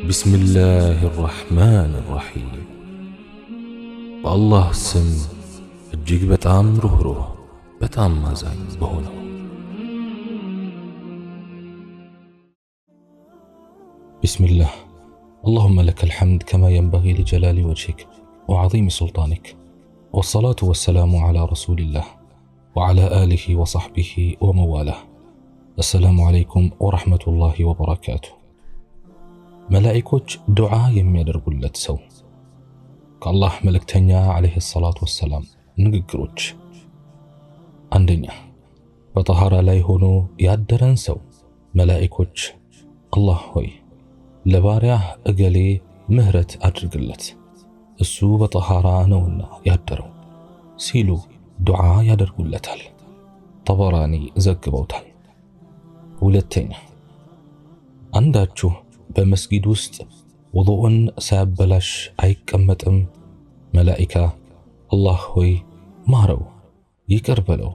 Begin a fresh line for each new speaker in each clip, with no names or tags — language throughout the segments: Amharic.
بسم الله الرحمن الرحيم بالله سم እጅግ በጣም ሩህሩህ በጣም አዛኝ በሆነው بسم الله اللهم لك الحمد كما ينبغي لجلال وجهك وعظيم سلطانك والصلاة والسلام على رسول الله وعلى آله وصحبه ومواله السلام عليكم ورحمة الله وبركاته መላእክቶች ዱዓ የሚያደርጉለት ሰው ከአላህ መልእክተኛ አለይሂ ሰላቱ ወሰላም ንግግሮች አንደኛ በጠሃራ ላይ ሆኖ ያደረን ሰው መላእክቶች አላህ ሆይ ለባሪያህ እገሌ ምህረት አድርግለት እሱ በጠሃራ ነውና ያደረው ሲሉ ዱዓ ያደርጉለታል። ጠበራኒ ዘግበውታል። ሁለተኛ አንዳችሁ በመስጊድ ውስጥ ውዱእን ሳያበላሽ አይቀመጥም። መላኢካ አላህ ሆይ ማረው፣ ይቅር በለው፣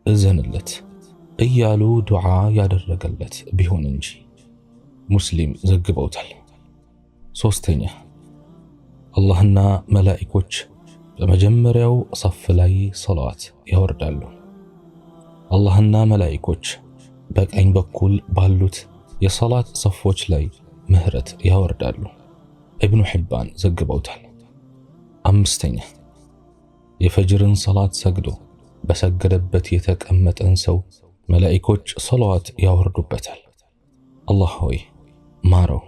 እዘንለት እያሉ ዱዓ ያደረገለት ቢሆን እንጂ። ሙስሊም ዘግበውታል። ሶስተኛ አላህና መላኢኮች በመጀመሪያው ሰፍ ላይ ሰላዋት ያወርዳሉ። አላህና መላኢኮች በቀኝ በኩል ባሉት የሰላት ሰፎች ላይ ምህረት ያወርዳሉ። ኢብኑ ሒባን ዘግበውታል። አምስተኛ የፈጅርን ሰላት ሰግዶ በሰገደበት የተቀመጠን ሰው መላእክቶች ሰላዋት ያወርዱበታል። አላህ ሆይ ማረው፣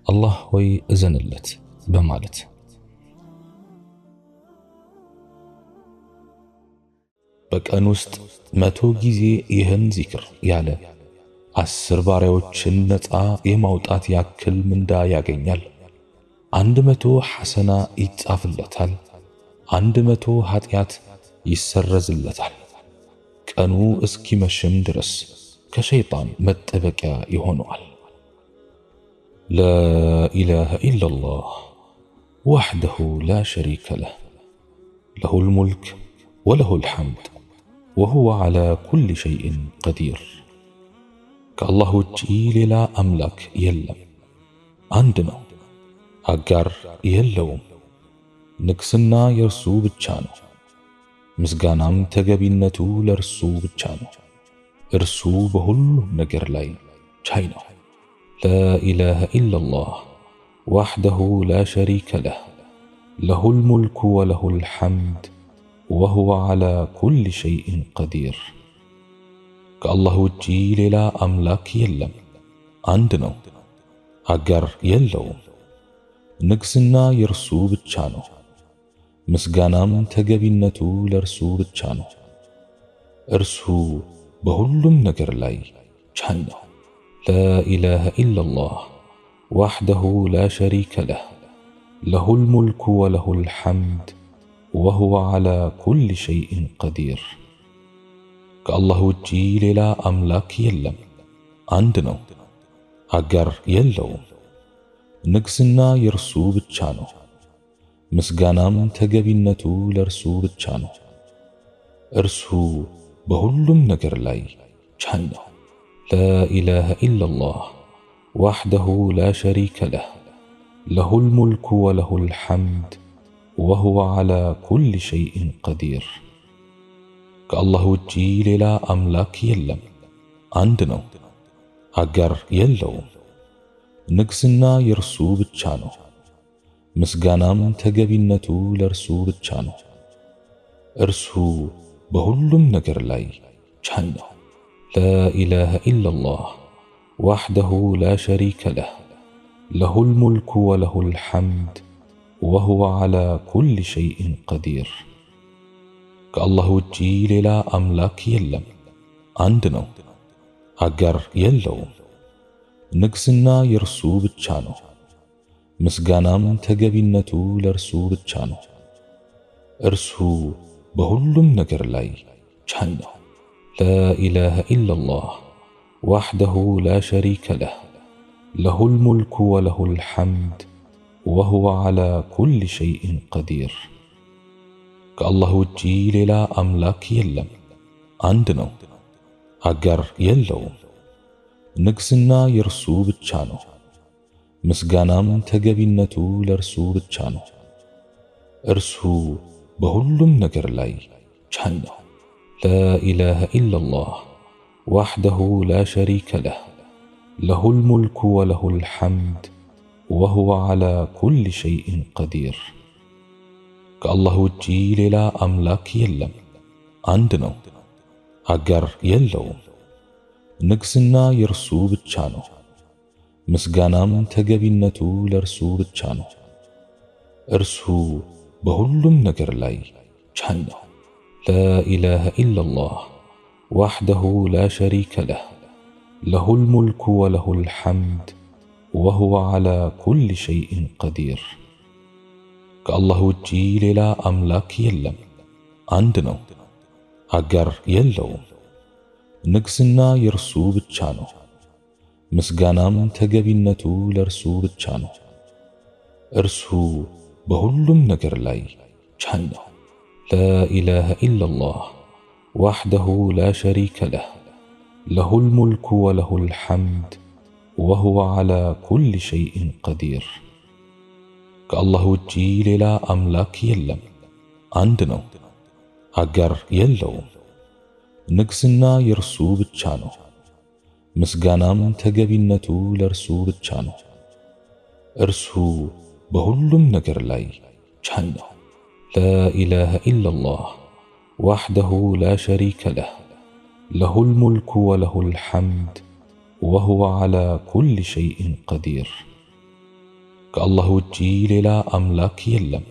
አላህ ሆይ እዘንለት በማለት። በቀን ውስጥ 100 ጊዜ ይህን ዚክር ያለ 10 ባሪያዎችን ነፃ የማውጣት ያክል ምንዳ ያገኛል። 100 ሐሰና ይጻፍለታል፣ 100 ኃጢአት ይሰረዝለታል። ቀኑ እስኪመሽም ድረስ ከሸይጣን መጠበቂያ ይሆነዋል። لا إله إلا الله وحده لا شريك له له الملك وله الحمد وهو على كل شيء قدير ከአላህ ውጪ ሌላ አምላክ የለም፣ አንድ ነው፣ አጋር የለውም። ንግስና የእርሱ ብቻ ነው፣ ምስጋናም ተገቢነቱ ለእርሱ ብቻ ነው። እርሱ በሁሉም ነገር ላይ ቻይ ነው። لا إله إلا الله وحده لا شريك له له الملك وله الحمد وهو على كل شيء قدير ከአላህ ውጪ ሌላ አምላክ የለም፣ አንድ ነው፣ አጋር የለውም። ንግስና የእርሱ ብቻ ነው፣ ምስጋናም ተገቢነቱ ለእርሱ ብቻ ነው። እርሱ በሁሉም ነገር ላይ ቻይ ነው። لا إله إلا الله وحده لا شريك له له الملك وله الحمد وهو على كل شيء قدير ከአላህ ውጪ ሌላ አምላክ የለም፣ አንድ ነው፣ አጋር የለውም። ንግስና የእርሱ ብቻ ነው፣ ምስጋናም ተገቢነቱ ለእርሱ ብቻ ነው። እርሱ በሁሉም ነገር ላይ ቻይ ነው። لا إله إلا الله وحده لا شريك له له الملك وله الحمد وهو على كل شيء قدير ከአላህ ውጪ ሌላ አምላክ የለም፣ አንድ ነው፣ አጋር የለውም። ንግስና የእርሱ ብቻ ነው፣ ምስጋናም ተገቢነቱ ለእርሱ ብቻ ነው። እርሱ በሁሉም ነገር ላይ ቻይ ነው። لا إله إلا الله وحده لا شريك له له الملك وله الحمد وهو على كل شيء قدير ከአላህ ውጪ ሌላ አምላክ የለም፣ አንድ ነው፣ አጋር የለውም። ንግስና የእርሱ ብቻ ነው፣ ምስጋናም ተገቢነቱ ለእርሱ ብቻ ነው። እርሱ በሁሉም ነገር ላይ ቻይ ነው። لا إله إلا الله وحده لا شريك له له الملك وله الحمد وهو على كل شيء قدير ከአላህ ውጪ ሌላ አምላክ የለም፣ አንድ ነው፣ አጋር የለውም። ንግስና የእርሱ ብቻ ነው፣ ምስጋናም ተገቢነቱ ለእርሱ ብቻ ነው። እርሱ በሁሉም ነገር ላይ ቻይ ነው። ላኢላሃ ኢለላህ ወሕደሁ ላ ሸሪከ ለህ ለሁል ሙልኩ ወለሁል ሐምድ ወሁወ ዐላ ኩሊ ሸይኢን ቀዲር። ከአላህ ውጪ ሌላ አምላክ የለም፣ አንድ ነው፣ አጋር የለውም። ንግስና የእርሱ ብቻ ነው። ምስጋናም ተገቢነቱ ለእርሱ ብቻ ነው። እርሱ በሁሉም ነገር ላይ ቻይ ነው። ላኢላሃ ኢለላህ ወሕደሁ ላ ሸሪከ ለህ ለሁል ሙልኩ ወለሁል ሐምድ ወሁወ ዐላ ኩሊ ሸይኢን ቀዲር። ከአላህ ውጪ ሌላ አምላክ የለም፣ አንድ ነው፣ አጋር የለውም። ንግስና የእርሱ ብቻ ነው። ምስጋናም ተገቢነቱ ለእርሱ ብቻ ነው። እርሱ በሁሉም ነገር ላይ ቻይ ነው። ላኢላሃ ኢለላህ ወሕደሁ ላ ሸሪከ ለህ ለሁል ሙልኩ ወለሁል ሐምድ ወሁወ ዐላ ኩሊ ሸይኢን ቀዲር። ከአላህ ውጪ ሌላ አምላክ የለም፣ አንድ ነው፣ አጋር የለውም። ንግስና የእርሱ ብቻ ነው። ምስጋናም ተገቢነቱ ለእርሱ ብቻ ነው። እርሱ በሁሉም ነገር ላይ ቻይ ነው። ላኢላሃ ኢለላህ ወሕደሁ ላ ሸሪከ ለህ ለሁል ሙልኩ ወለሁል ሐምድ ወሁወ ዐላ ኩሊ ሸይኢን ቀዲር። ከአላህ ውጪ ሌላ አምላክ የለም፣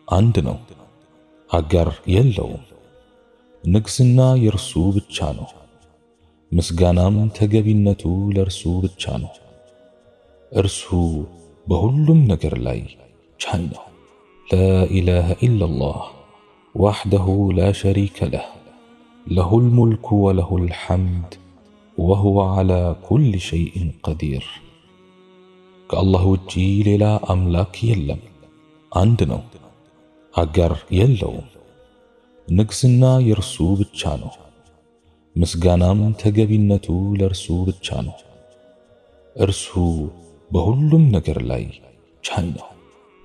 አንድ ነው፣ አጋር የለውም። ንግስና የእርሱ ብቻ ነው። ምስጋናም ተገቢነቱ ለእርሱ ብቻ ነው። እርሱ በሁሉም ነገር ላይ ቻይ ነው። ላኢላሃ ኢለላህ ወሕደሁ ላ ሸሪከ ለህ ለሁል ሙልኩ ወለሁል ሐምድ ወሁወ ዐላ ኩሊ ሸይኢን ቀዲር። ከአላህ ውጪ ሌላ አምላክ የለም፣ አንድ ነው፣ አጋር የለውም። ንግስና የእርሱ ብቻ ነው። ምስጋናም ተገቢነቱ ለእርሱ ብቻ ነው። እርሱ በሁሉም ነገር ላይ ቻይ ነው።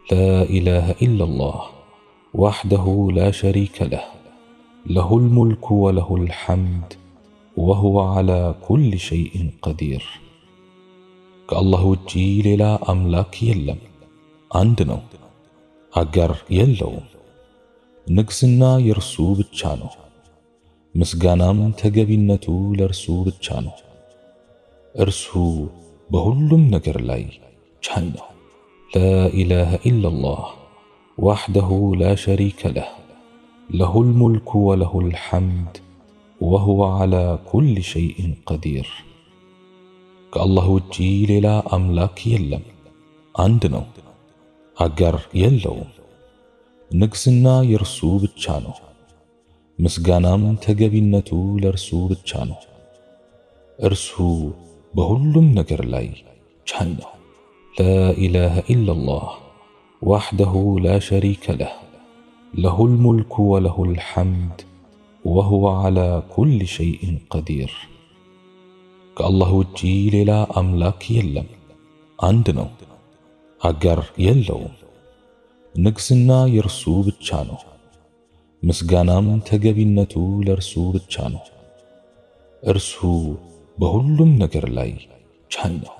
ላኢላሃ ኢለላህ ወሕደሁ ላ ሸሪከ ለህ ለሁል ሙልኩ ወለሁል ሐምድ ወሁወ ዐላ ኩሊ ሸይኢን ቀዲር። ከአላህ ውጪ ሌላ አምላክ የለም፣ አንድ ነው፣ አጋር የለውም። ንግስና የእርሱ ብቻ ነው። ምስጋናም ተገቢነቱ ለእርሱ ብቻ ነው። እርሱ በሁሉም ነገር ላይ ቻይ ነው። ላኢላሃ ኢለላህ ወሕደሁ ላ ሸሪከ ለህ ለሁል ሙልኩ ወለሁል ሐምድ ወሁወ ዐላ ኩሊ ሸይኢን ቀዲር። ከአላህ ውጪ ሌላ አምላክ የለም፣ አንድ ነው፣ አጋር የለውም። ንግስና የእርሱ ብቻ ነው። ምስጋናም ተገቢነቱ ለእርሱ ብቻ ነው። እርሱ በሁሉም ነገር ላይ ቻይ ነው። ላኢላሃ ኢለላህ ወሕደሁ ላ ሸሪከ ለህ ለሁል ሙልኩ ወለሁል ሐምድ ወሁወ ዐላ ኩሊ ሸይኢን ቀዲር። ከአላህ ውጪ ሌላ አምላክ የለም፣ አንድ ነው፣ አጋር የለውም። ንግስና የእርሱ ብቻ ነው። ምስጋናም ተገቢነቱ ለእርሱ ብቻ ነው። እርሱ በሁሉም ነገር ላይ ቻይ ነው።